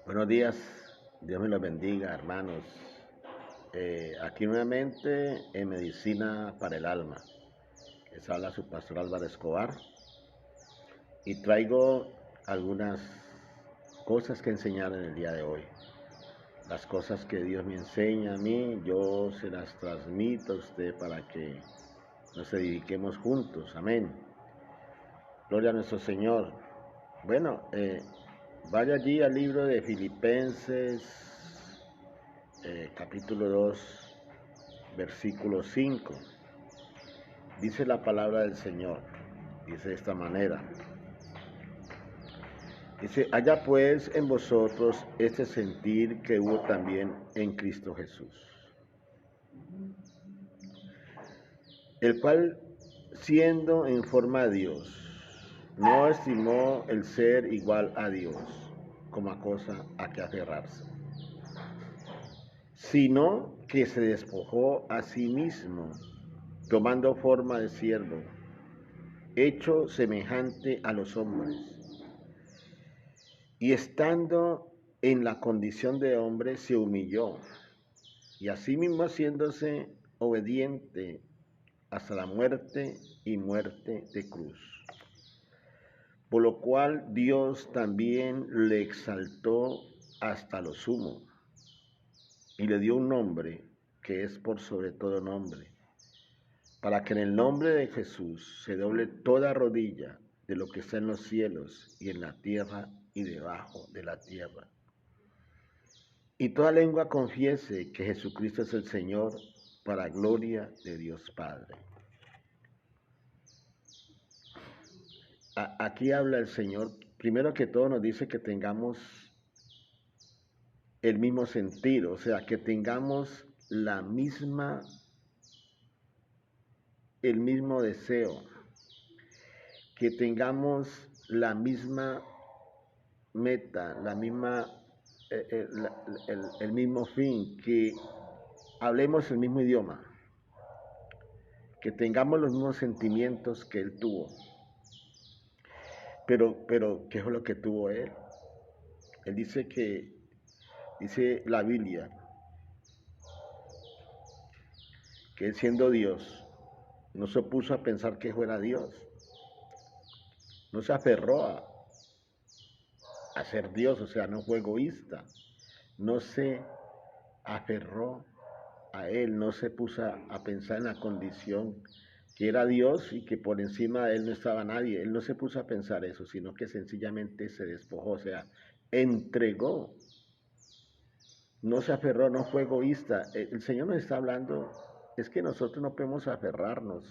Buenos días, Dios me los bendiga, hermanos. Aquí nuevamente en Medicina para el Alma. Les habla su pastor Álvaro Escobar y traigo algunas cosas que enseñar en el día de hoy. Las cosas que Dios me enseña a mí, yo se las transmito a usted para que nos edifiquemos juntos. Amén. Gloria a nuestro Señor. Bueno, vaya allí al libro de Filipenses, capítulo 2, versículo 5. Dice la palabra del Señor, dice de esta manera. Dice, haya pues en vosotros este sentir que hubo también en Cristo Jesús, el cual, siendo en forma de Dios, no estimó el ser igual a Dios como a cosa a que aferrarse, sino que se despojó a sí mismo, tomando forma de siervo, hecho semejante a los hombres, y estando en la condición de hombre se humilló, y asimismo haciéndose obediente hasta la muerte y muerte de cruz. Por lo cual Dios también le exaltó hasta lo sumo, y le dio un nombre que es por sobre todo nombre, para que en el nombre de Jesús se doble toda rodilla de lo que está en los cielos y en la tierra y debajo de la tierra, y toda lengua confiese que Jesucristo es el Señor, para gloria de Dios Padre. Aquí habla el Señor, primero que todo nos dice que tengamos el mismo sentido, o sea, que tengamos el mismo deseo, que tengamos la misma meta, el mismo fin, que hablemos el mismo idioma, que tengamos los mismos sentimientos que Él tuvo. Pero, ¿qué es lo que tuvo Él? Él dice la Biblia, que Él siendo Dios, no se puso a pensar que fuera Dios, no se aferró a ser Dios, o sea, no fue egoísta, no se aferró a Él, no se puso a pensar en la condición que era Dios y que por encima de Él no estaba nadie. Él no se puso a pensar eso, sino que sencillamente se despojó, o sea, entregó, no se aferró, no fue egoísta. El Señor nos está hablando, es que nosotros no podemos aferrarnos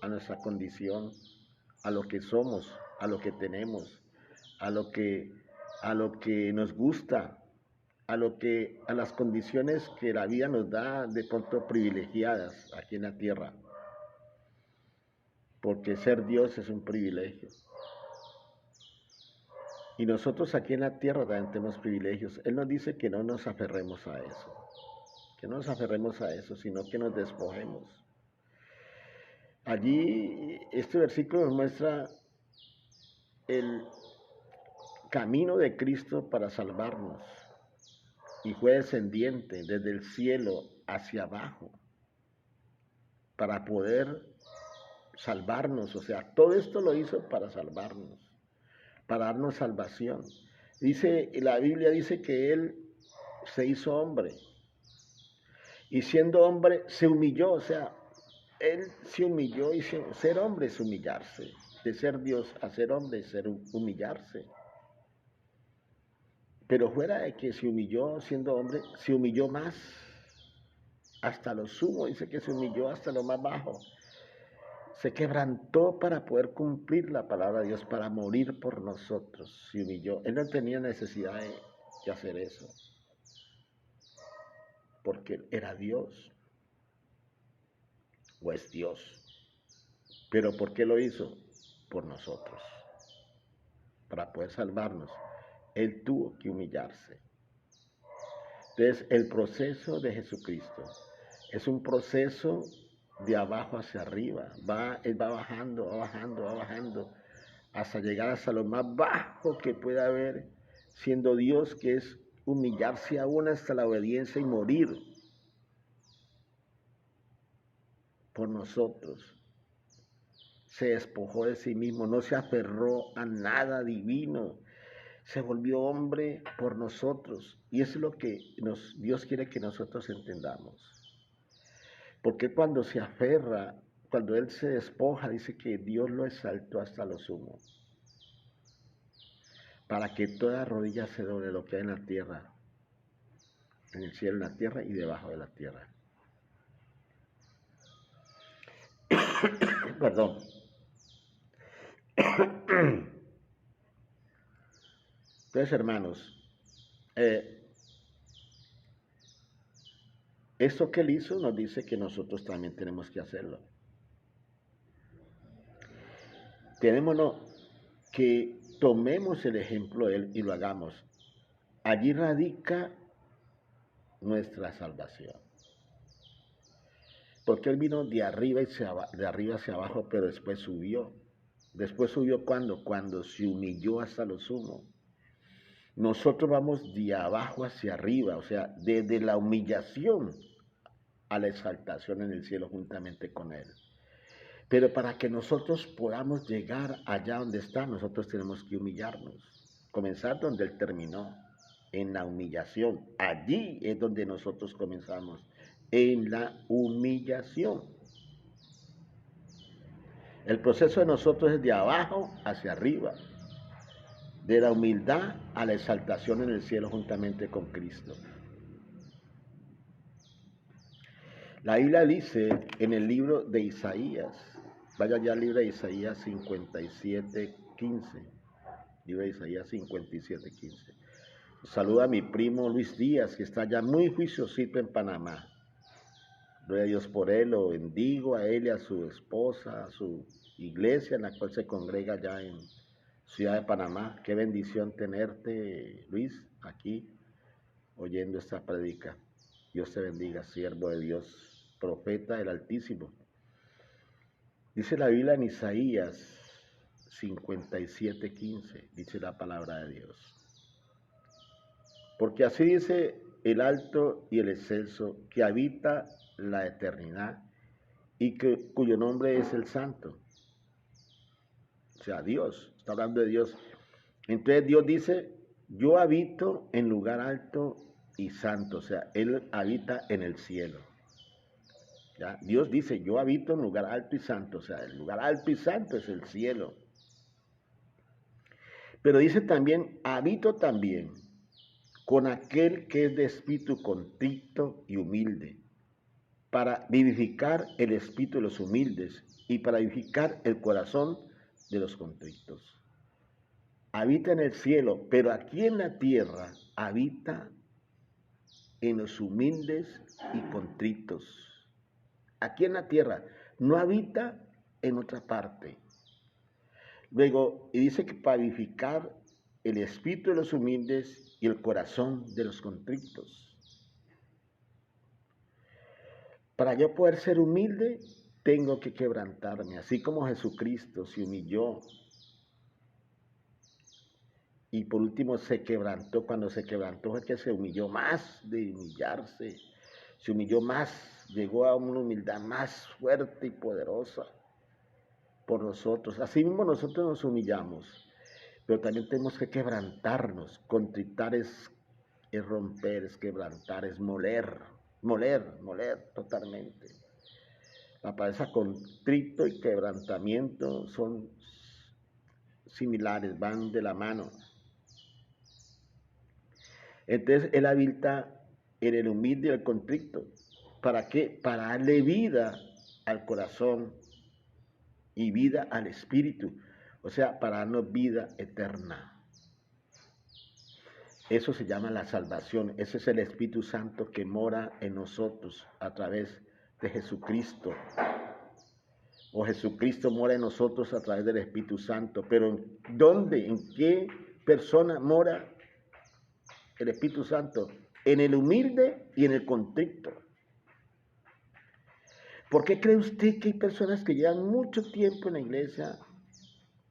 a nuestra condición, a lo que somos, a lo que tenemos, a lo que nos gusta, a las condiciones que la vida nos da de pronto privilegiadas aquí en la tierra, porque ser Dios es un privilegio. Y nosotros aquí en la tierra también tenemos privilegios. Él nos dice que no nos aferremos a eso, sino que nos despojemos. Allí este versículo nos muestra el camino de Cristo para salvarnos, y fue descendiente desde el cielo hacia abajo para poder salvarnos. O sea, todo esto lo hizo para salvarnos, para darnos salvación. La Biblia dice que Él se hizo hombre, y siendo hombre se humilló, o sea, Él se humilló, y ser hombre es humillarse. De ser Dios a ser hombre es humillarse. Pero fuera de que se humilló siendo hombre, se humilló más, hasta lo sumo, dice que se humilló hasta lo más bajo. Se quebrantó para poder cumplir la palabra de Dios, para morir por nosotros. Se humilló. Él no tenía necesidad de hacer eso, porque Él era Dios, o es Dios. Pero ¿por qué lo hizo? Por nosotros, para poder salvarnos. Él tuvo que humillarse. Entonces, el proceso de Jesucristo es un proceso de abajo hacia arriba. Él va bajando, hasta llegar hasta lo más bajo que pueda haber siendo Dios, que es humillarse aún hasta la obediencia y morir por nosotros. Se despojó de sí mismo, no se aferró a nada divino, se volvió hombre por nosotros. Y eso es lo que Dios quiere que nosotros entendamos. Porque cuando se aferra, cuando Él se despoja, dice que Dios lo exaltó hasta lo sumo, para que toda rodilla se doble, lo que hay en la tierra, en el cielo, en la tierra y debajo de la tierra. Perdón. Entonces, hermanos, esto que Él hizo nos dice que nosotros también tenemos que hacerlo. Tenemos que tomemos el ejemplo de Él y lo hagamos. Allí radica nuestra salvación. Porque Él vino de arriba hacia abajo, pero después subió. Después subió cuando se humilló hasta lo sumo. Nosotros vamos de abajo hacia arriba, o sea, desde la humillación a la exaltación en el cielo juntamente con Él. Pero para que nosotros podamos llegar allá donde está, nosotros tenemos que humillarnos. Comenzar donde Él terminó, en la humillación. Allí es donde nosotros comenzamos, en la humillación. El proceso de nosotros es de abajo hacia arriba, de la humildad a la exaltación en el cielo juntamente con Cristo. La Biblia dice en el libro de Isaías, vaya ya al libro de Isaías 57:15, libro de Isaías 57:15. Saluda a mi primo Luis Díaz, que está ya muy juiciosito en Panamá. Gloria a Dios por él, lo bendigo a él y a su esposa, a su iglesia en la cual se congrega ya en Ciudad de Panamá. Qué bendición tenerte, Luis, aquí oyendo esta predica. Dios te bendiga, siervo de Dios, profeta del Altísimo. Dice la Biblia en Isaías 57:15, dice la palabra de Dios. Porque así dice el alto y el excelso, que habita la eternidad y cuyo nombre es el Santo. O sea, Dios, está hablando de Dios. Entonces Dios dice, yo habito en lugar alto y santo, o sea, Él habita en el cielo. ¿Ya? Dios dice, yo habito en lugar alto y santo, o sea, el lugar alto y santo es el cielo. Pero dice también, habito también con aquel que es de espíritu contrito y humilde, para vivificar el espíritu de los humildes y para vivificar el corazón de los contritos. Habita en el cielo, pero aquí en la tierra habita en los humildes y contritos. Aquí en la tierra, no habita en otra parte. Luego, y dice que para vivificar el espíritu de los humildes y el corazón de los contritos. Para yo poder ser humilde, tengo que quebrantarme, así como Jesucristo se humilló. Y por último se quebrantó. Cuando se quebrantó fue que se humilló más de humillarse. Se humilló más, llegó a una humildad más fuerte y poderosa por nosotros. Así mismo nosotros nos humillamos, pero también tenemos que quebrantarnos. Contritar es romper, es quebrantar, es moler totalmente. La palabra contrito y quebrantamiento son similares, van de la mano. Entonces Él habita en el humilde y el contrito. ¿Para qué? Para darle vida al corazón y vida al espíritu. O sea, para darnos vida eterna. Eso se llama la salvación. Ese es el Espíritu Santo que mora en nosotros a través de Jesucristo. O Jesucristo mora en nosotros a través del Espíritu Santo. Pero ¿dónde? ¿En qué persona mora el Espíritu Santo? En el humilde y en el contrito. ¿Por qué cree usted que hay personas que llevan mucho tiempo en la iglesia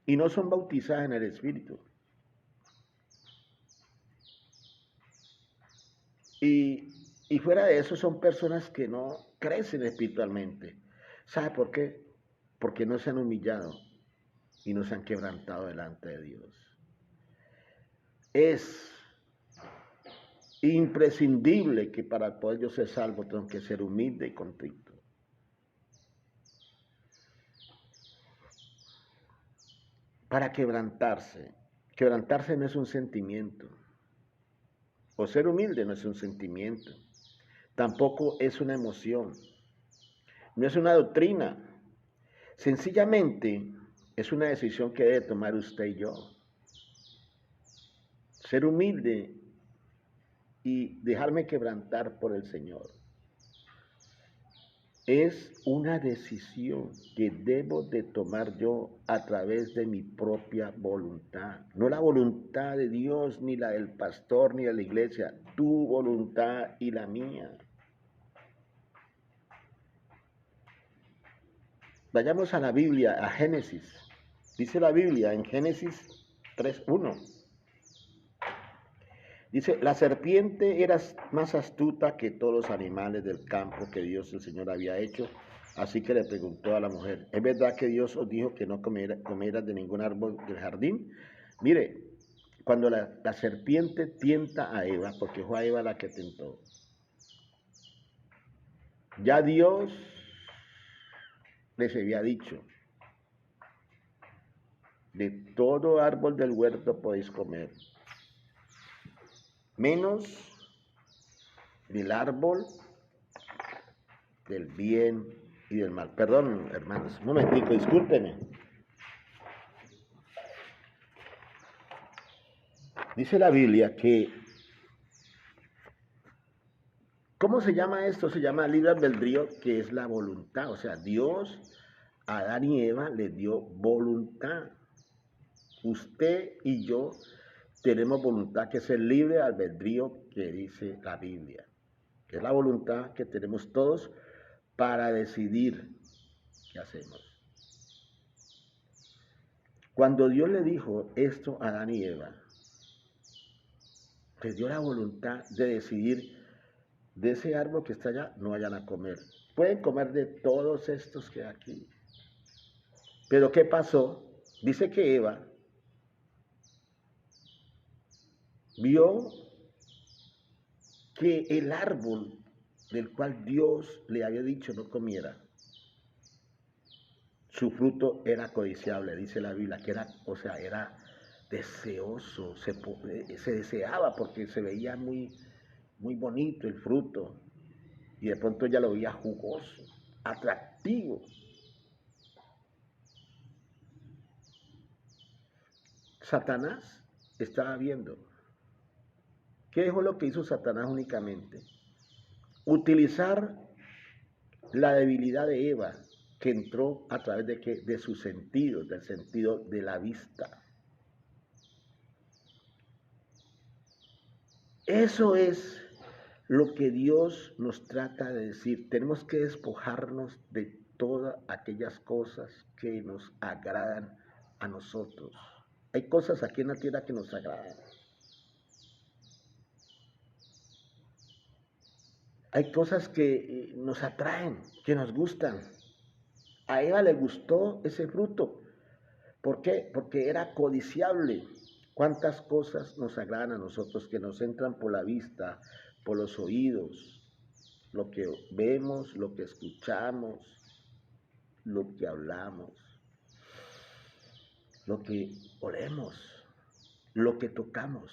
y no son bautizadas en el Espíritu? Y fuera de eso son personas que no crecen espiritualmente. ¿Sabe por qué? Porque no se han humillado y no se han quebrantado delante de Dios. Es imprescindible que para poder yo ser salvo tengo que ser humilde y contrito. Para quebrantarse. Quebrantarse no es un sentimiento. O ser humilde no es un sentimiento. Tampoco es una emoción. No es una doctrina. Sencillamente es una decisión que debe tomar usted y yo. Ser humilde y dejarme quebrantar por el Señor. Es una decisión que debo de tomar yo a través de mi propia voluntad. No la voluntad de Dios, ni la del pastor, ni de la iglesia. Tu voluntad y la mía. Vayamos a la Biblia, a Génesis. Dice la Biblia en Génesis 3:1. Dice, la serpiente era más astuta que todos los animales del campo que Dios el Señor había hecho. Así que le preguntó a la mujer, ¿es verdad que Dios os dijo que no comieras de ningún árbol del jardín? Mire, cuando la serpiente tienta a Eva, porque fue a Eva la que tentó, ya Dios les había dicho, de todo árbol del huerto podéis comer, menos del árbol del bien y del mal. Perdón, hermanos, un momentico, discúlpenme. Dice la Biblia que, ¿cómo se llama esto? Se llama libre albedrío, que es la voluntad. O sea, Dios a Adán y Eva les dio voluntad. Usted y yo tenemos voluntad, que es el libre albedrío que dice la Biblia. Que es la voluntad que tenemos todos para decidir qué hacemos. Cuando Dios le dijo esto a Adán y Eva, les dio la voluntad de decidir de ese árbol que está allá, no vayan a comer. Pueden comer de todos estos que hay aquí. Pero ¿qué pasó? Dice que Eva vio que el árbol del cual Dios le había dicho no comiera, su fruto era codiciable, dice la Biblia, que era, o sea, era deseoso, se deseaba porque se veía muy, muy bonito el fruto, y de pronto ya lo veía jugoso, atractivo. Satanás estaba viendo. ¿Qué fue lo que hizo Satanás únicamente? Utilizar la debilidad de Eva, que entró a través de ¿qué? De sus sentidos, del sentido de la vista. Eso es lo que Dios nos trata de decir. Tenemos que despojarnos de todas aquellas cosas que nos agradan a nosotros. Hay cosas aquí en la tierra que nos agradan. Hay cosas que nos atraen, que nos gustan. A Eva le gustó ese fruto. ¿Por qué? Porque era codiciable. ¿Cuántas cosas nos agradan a nosotros que nos entran por la vista, por los oídos? Lo que vemos, lo que escuchamos, lo que hablamos, lo que olemos, lo que tocamos.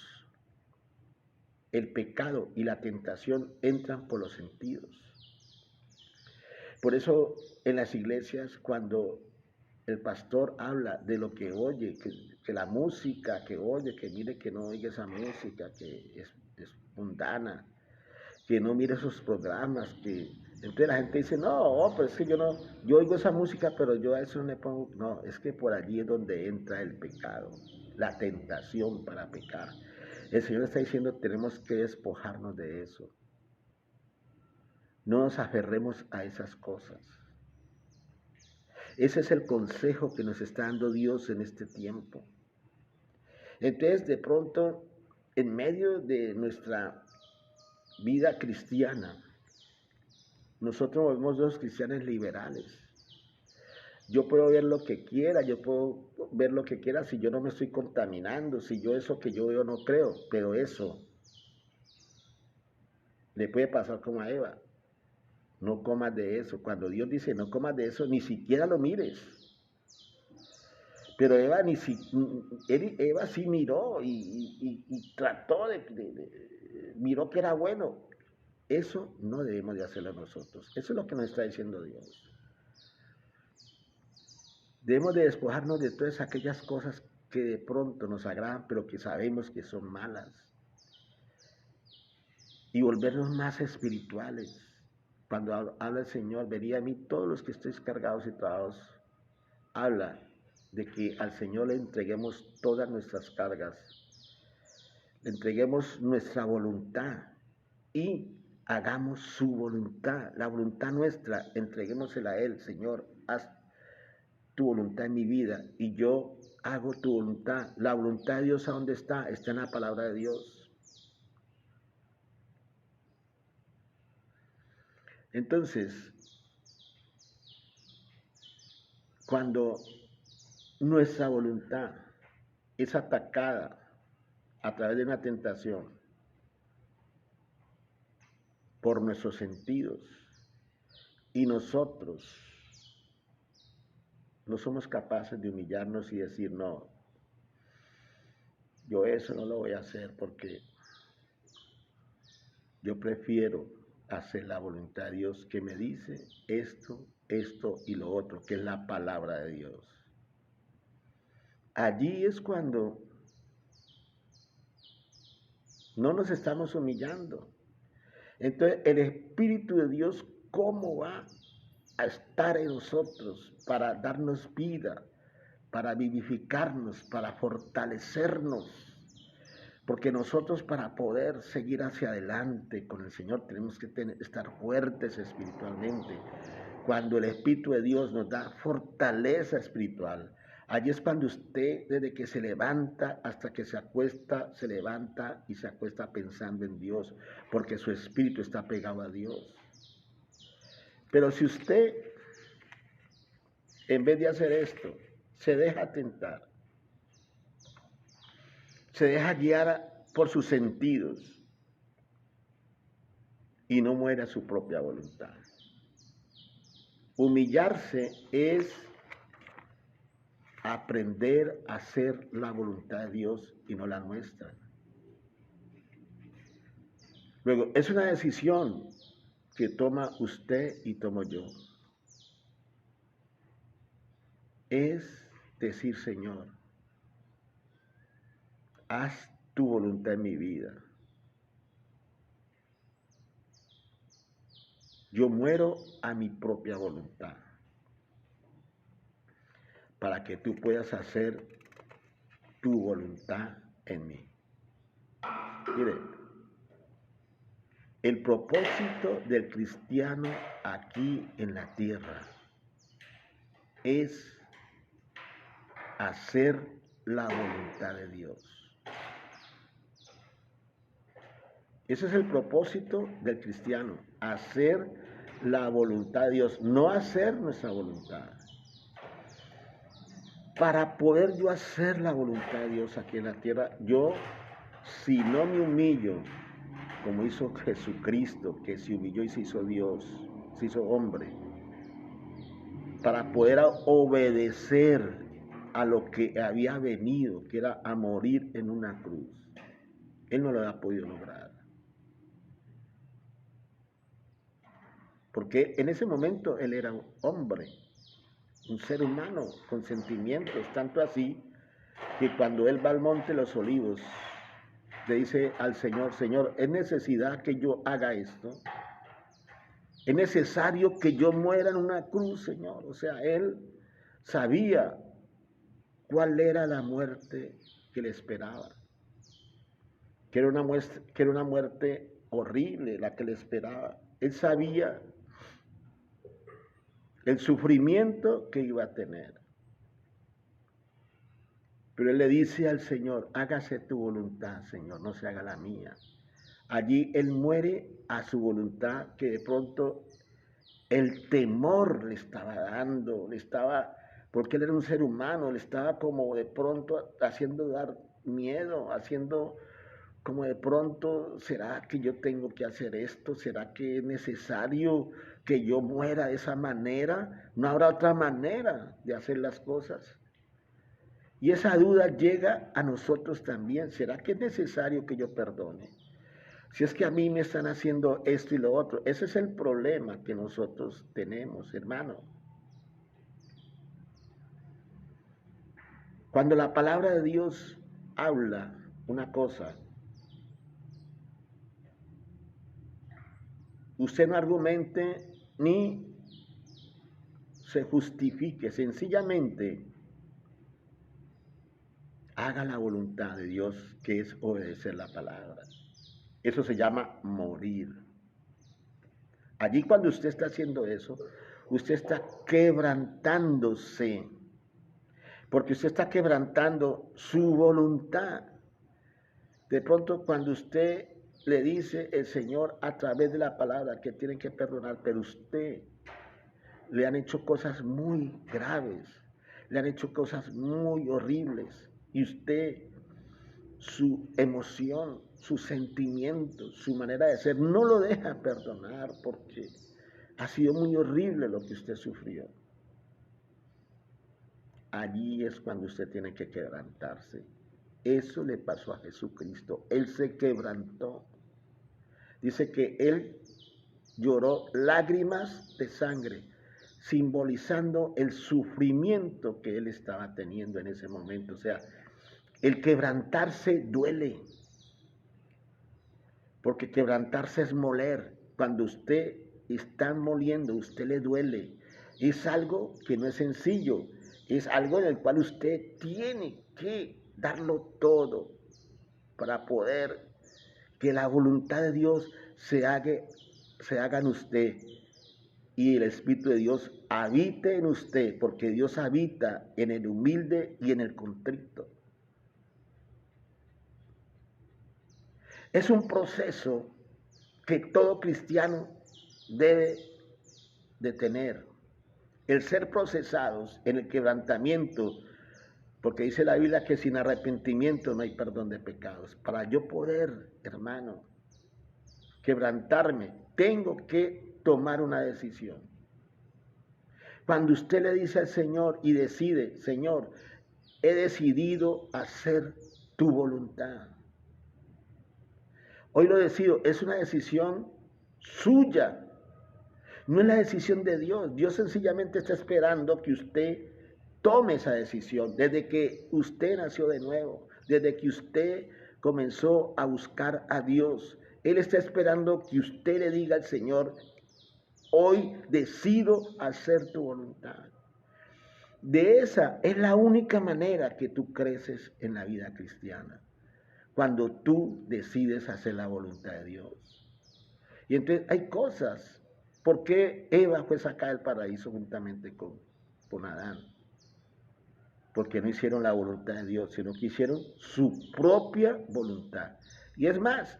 El pecado y la tentación entran por los sentidos. Por eso en las iglesias, cuando el pastor habla de lo que oye, que la música que oye, que mire que no oiga esa música, que es mundana, que no mire esos programas, que entonces la gente dice, no, pero es que yo oigo esa música, pero yo a eso no le pongo, no, es que por allí es donde entra el pecado, la tentación para pecar. El Señor está diciendo, tenemos que despojarnos de eso. No nos aferremos a esas cosas. Ese es el consejo que nos está dando Dios en este tiempo. Entonces, de pronto, en medio de vida cristiana. Nosotros somos dos cristianos liberales. Yo puedo ver lo que quiera, yo puedo ver lo que quiera si yo no me estoy contaminando, si yo eso que yo veo no creo, pero eso le puede pasar como a Eva. No comas de eso. Cuando Dios dice no comas de eso, ni siquiera lo mires. Pero Eva sí miró y trató miró que era bueno. Eso no debemos de hacerlo nosotros. Eso es lo que nos está diciendo Dios. Debemos de despojarnos de todas aquellas cosas que de pronto nos agradan, pero que sabemos que son malas. Y volvernos más espirituales. Cuando habla el Señor, venid a mí todos los que estéis cargados y trabajados. Habla de que al Señor le entreguemos todas nuestras cargas, le entreguemos nuestra voluntad y hagamos su voluntad, la voluntad nuestra, entreguémosela a Él. Señor, haz tu voluntad en mi vida y yo hago tu voluntad. La voluntad de Dios, ¿a dónde está? Está en la palabra de Dios. Entonces, cuando nuestra voluntad es atacada a través de una tentación por nuestros sentidos y nosotros no somos capaces de humillarnos y decir, no, yo eso no lo voy a hacer porque yo prefiero hacer la voluntad de Dios que me dice esto, esto y lo otro, que es la palabra de Dios. Allí es cuando no nos estamos humillando. Entonces, el Espíritu de Dios, ¿cómo va a estar en nosotros para darnos vida, para vivificarnos, para fortalecernos? Porque nosotros para poder seguir hacia adelante con el Señor tenemos que estar fuertes espiritualmente. Cuando el Espíritu de Dios nos da fortaleza espiritual, allí es cuando usted, desde que se levanta hasta que se acuesta, se levanta y se acuesta pensando en Dios, porque su espíritu está pegado a Dios. Pero si usted, en vez de hacer esto, se deja tentar, se deja guiar por sus sentidos y no muere a su propia voluntad. Humillarse es aprender a hacer la voluntad de Dios y no la nuestra. Luego, es una decisión que toma usted y tomo yo. Es decir, Señor, haz tu voluntad en mi vida. Yo muero a mi propia voluntad para que tú puedas hacer tu voluntad en mí. Mire, el propósito del cristiano aquí en la tierra es hacer la voluntad de Dios. Ese es el propósito del cristiano, hacer la voluntad de Dios, no hacer nuestra voluntad. Para poder yo hacer la voluntad de Dios aquí en la tierra, yo, si no me humillo, como hizo Jesucristo, que se humilló y se hizo Dios, se hizo hombre, para poder obedecer a lo que había venido, que era a morir en una cruz, Él no lo había podido lograr. Porque en ese momento Él era un hombre, un ser humano con sentimientos, tanto así que cuando Él va al monte de los olivos, le dice al Señor, Señor, ¿es necesidad que yo haga esto? ¿Es necesario que yo muera en una cruz, Señor? O sea, Él sabía cuál era la muerte que le esperaba, que era una muerte horrible la que le esperaba. Él sabía el sufrimiento que iba a tener. Pero Él le dice al Señor, hágase tu voluntad, Señor, no se haga la mía. Allí él muere a su voluntad, que de pronto el temor le estaba dando, porque él era un ser humano, le estaba como de pronto haciendo dar miedo, haciendo como de pronto, ¿será que yo tengo que hacer esto? ¿Será que es necesario que yo muera de esa manera? ¿No habrá otra manera de hacer las cosas? Y esa duda llega a nosotros también. ¿Será que es necesario que yo perdone? Si es que a mí me están haciendo esto y lo otro. Ese es el problema que nosotros tenemos, hermano. Cuando la palabra de Dios habla una cosa, usted no argumente ni se justifique, sencillamente haga la voluntad de Dios, que es obedecer la palabra. Eso se llama morir. Allí cuando usted está haciendo eso, usted está quebrantándose, porque usted está quebrantando su voluntad. De pronto cuando usted le dice el Señor a través de la palabra que tiene que perdonar, pero usted le han hecho cosas muy graves, le han hecho cosas muy horribles, y usted, su emoción, sus sentimientos, su manera de ser, no lo deja perdonar porque ha sido muy horrible lo que usted sufrió. Allí es cuando usted tiene que quebrantarse. Eso le pasó a Jesucristo. Él se quebrantó. Dice que él lloró lágrimas de sangre, simbolizando el sufrimiento que él estaba teniendo en ese momento. O sea, el quebrantarse duele, porque quebrantarse es moler. Cuando usted está moliendo, usted le duele. Es algo que no es sencillo, es algo en el cual usted tiene que darlo todo para poder que la voluntad de Dios se haga en usted y el Espíritu de Dios habite en usted, porque Dios habita en el humilde y en el contrito. Es un proceso que todo cristiano debe de tener. El ser procesados en el quebrantamiento, porque dice la Biblia que sin arrepentimiento no hay perdón de pecados. Para yo poder, hermano, quebrantarme, tengo que tomar una decisión. Cuando usted le dice al Señor y decide, Señor, he decidido hacer tu voluntad. Hoy lo decido, es una decisión suya, no es la decisión de Dios. Dios sencillamente está esperando que usted tome esa decisión desde que usted nació de nuevo, desde que usted comenzó a buscar a Dios. Él está esperando que usted le diga al Señor, hoy decido hacer tu voluntad. De esa es la única manera que tú creces en la vida cristiana, cuando tú decides hacer la voluntad de Dios. Y entonces hay cosas. ¿Por qué Eva fue sacada del paraíso juntamente con Adán? Porque no hicieron la voluntad de Dios, sino que hicieron su propia voluntad. Y es más,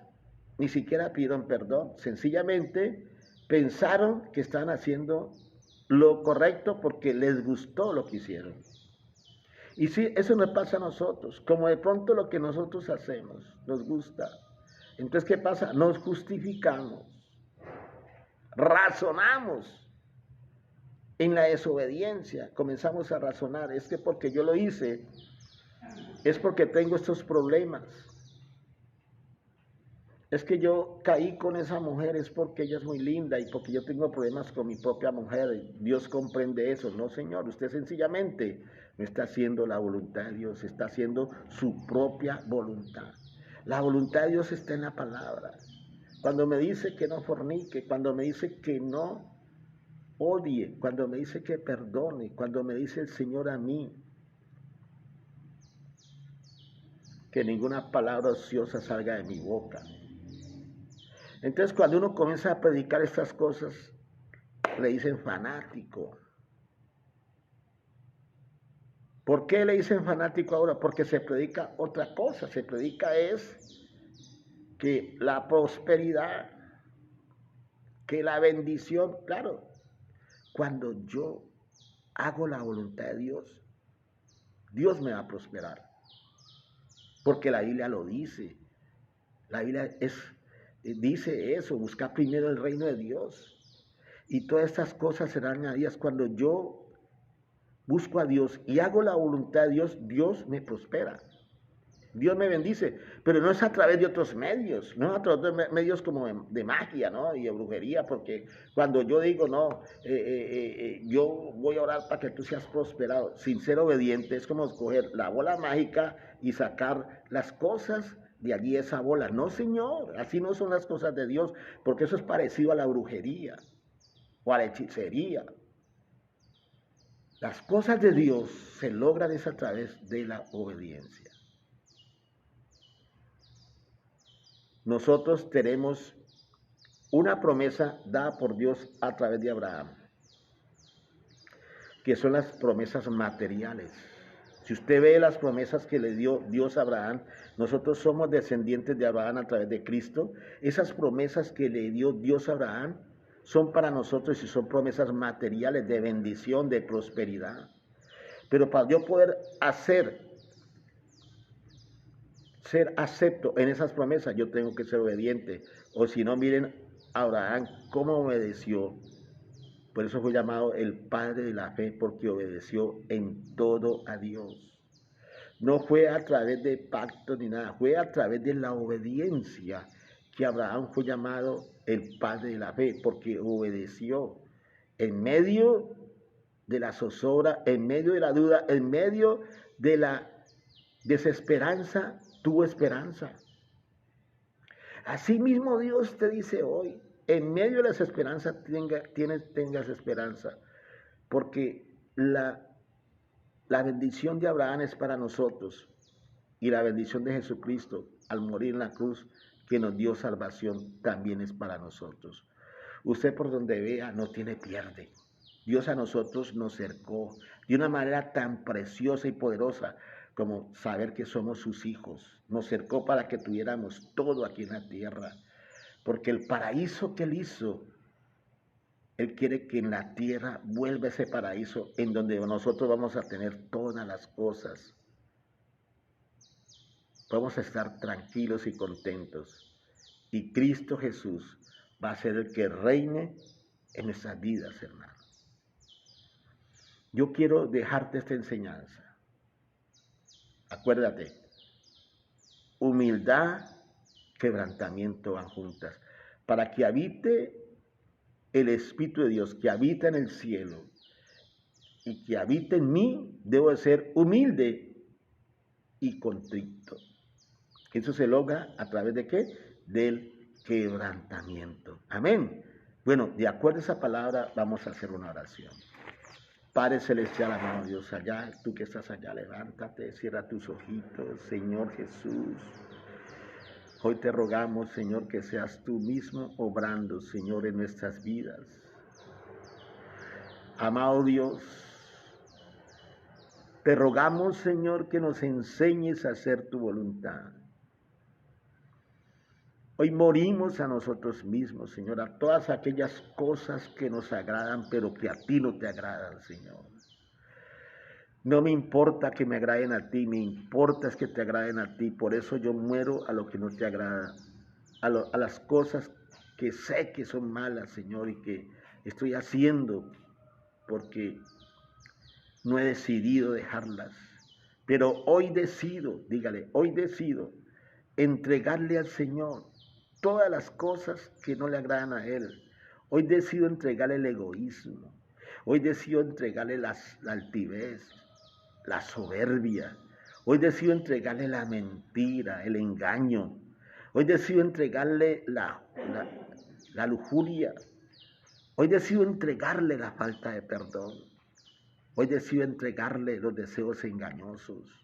ni siquiera pidieron perdón, sencillamente pensaron que estaban haciendo lo correcto porque les gustó lo que hicieron. Y sí, eso nos pasa a nosotros, como de pronto lo que nosotros hacemos nos gusta. Entonces, ¿qué pasa? Nos justificamos, razonamos en la desobediencia, comenzamos a razonar, es que porque yo lo hice, es porque tengo estos problemas. Es que yo caí con esa mujer, es porque ella es muy linda y porque yo tengo problemas con mi propia mujer. Dios comprende eso. No, Señor, usted sencillamente no está haciendo la voluntad de Dios, está haciendo su propia voluntad. La voluntad de Dios está en la palabra. Cuando me dice que no fornique, cuando me dice que no odie, cuando me dice que perdone, cuando me dice el Señor a mí, que ninguna palabra ociosa salga de mi boca. Entonces, cuando uno comienza a predicar estas cosas, le dicen fanático. ¿Por qué le dicen fanático ahora? Porque se predica otra cosa, se predica es que la prosperidad, que la bendición, claro, cuando yo hago la voluntad de Dios, Dios me va a prosperar. Porque la Biblia lo dice. La Biblia dice eso, buscar primero el reino de Dios. Y todas estas cosas serán añadidas. Cuando yo busco a Dios y hago la voluntad de Dios, Dios me prospera. Dios me bendice, pero no es a través de otros medios, no es a través de medios como de magia, ¿no? Y de brujería, porque cuando yo digo, no, yo voy a orar para que tú seas prosperado, sin ser obediente, es como escoger la bola mágica y sacar las cosas de allí esa bola. No, Señor, así no son las cosas de Dios, porque eso es parecido a la brujería o a la hechicería. Las cosas de Dios se logran es a través de la obediencia. Nosotros tenemos una promesa dada por Dios a través de Abraham, que son las promesas materiales. Si usted ve las promesas que le dio Dios a Abraham, nosotros somos descendientes de Abraham a través de Cristo. Esas promesas que le dio Dios a Abraham son para nosotros y son promesas materiales de bendición, de prosperidad. Pero para yo poder ser acepto en esas promesas, yo tengo que ser obediente. O si no, miren a Abraham cómo obedeció. Por eso fue llamado el padre de la fe, porque obedeció en todo a Dios. No fue a través de pactos ni nada, fue a través de la obediencia que Abraham fue llamado el padre de la fe, porque obedeció en medio de la zozobra, en medio de la duda, en medio de la desesperanza, tuvo esperanza. Asimismo Dios te dice hoy, en medio de la desesperanza tengas esperanza, porque la bendición de Abraham es para nosotros y la bendición de Jesucristo al morir en la cruz que nos dio salvación también es para nosotros. Usted por donde vea no tiene pierde. Dios a nosotros nos cercó de una manera tan preciosa y poderosa como saber que somos sus hijos. Nos cercó para que tuviéramos todo aquí en la tierra. Porque el paraíso que Él hizo, Él quiere que en la tierra vuelva ese paraíso en donde nosotros vamos a tener todas las cosas. Vamos a estar tranquilos y contentos. Y Cristo Jesús va a ser el que reine en nuestras vidas, hermano. Yo quiero dejarte esta enseñanza. Acuérdate, humildad, quebrantamiento van juntas. Para que habite el Espíritu de Dios, que habita en el cielo y que habite en mí, debo de ser humilde y contrito. Eso se logra a través de ¿qué? Del quebrantamiento. Amén. Bueno, de acuerdo a esa palabra, vamos a hacer una oración. Padre Celestial, amado Dios, allá, tú que estás allá, levántate, cierra tus ojitos, Señor Jesús. Hoy te rogamos, Señor, que seas tú mismo obrando, Señor, en nuestras vidas. Amado Dios, te rogamos, Señor, que nos enseñes a hacer tu voluntad. Hoy morimos a nosotros mismos, Señor, a todas aquellas cosas que nos agradan, pero que a ti no te agradan, Señor. No me importa que me agraden a ti, me importa es que te agraden a ti. Por eso yo muero a lo que no te agrada, a las cosas que sé que son malas, Señor, y que estoy haciendo porque no he decidido dejarlas. Pero hoy decido, dígale, hoy decido entregarle al Señor todas las cosas que no le agradan a Él. Hoy decido entregarle el egoísmo. Hoy decido entregarle la altivez, la soberbia. Hoy decido entregarle la mentira, el engaño. Hoy decido entregarle la lujuria. Hoy decido entregarle la falta de perdón. Hoy decido entregarle los deseos engañosos.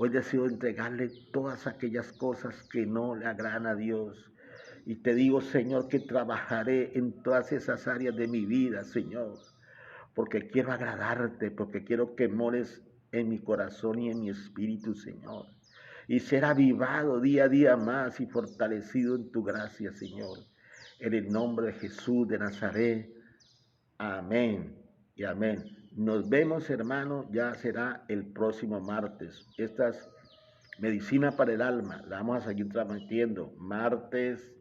Hoy decido entregarle todas aquellas cosas que no le agradan a Dios. Y te digo, Señor, que trabajaré en todas esas áreas de mi vida, Señor. Porque quiero agradarte, porque quiero que mores en mi corazón y en mi espíritu, Señor. y ser avivado día a día más y fortalecido en tu gracia, Señor. En el nombre de Jesús de Nazaret. Amén y amén. Nos vemos, hermanos, ya será el próximo martes. Esta es medicina para el alma. La vamos a seguir transmitiendo martes,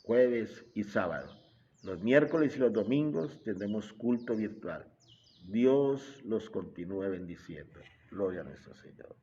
jueves y sábado. Los miércoles y los domingos tendremos culto virtual. Dios los continúe bendiciendo. Gloria a nuestro Señor.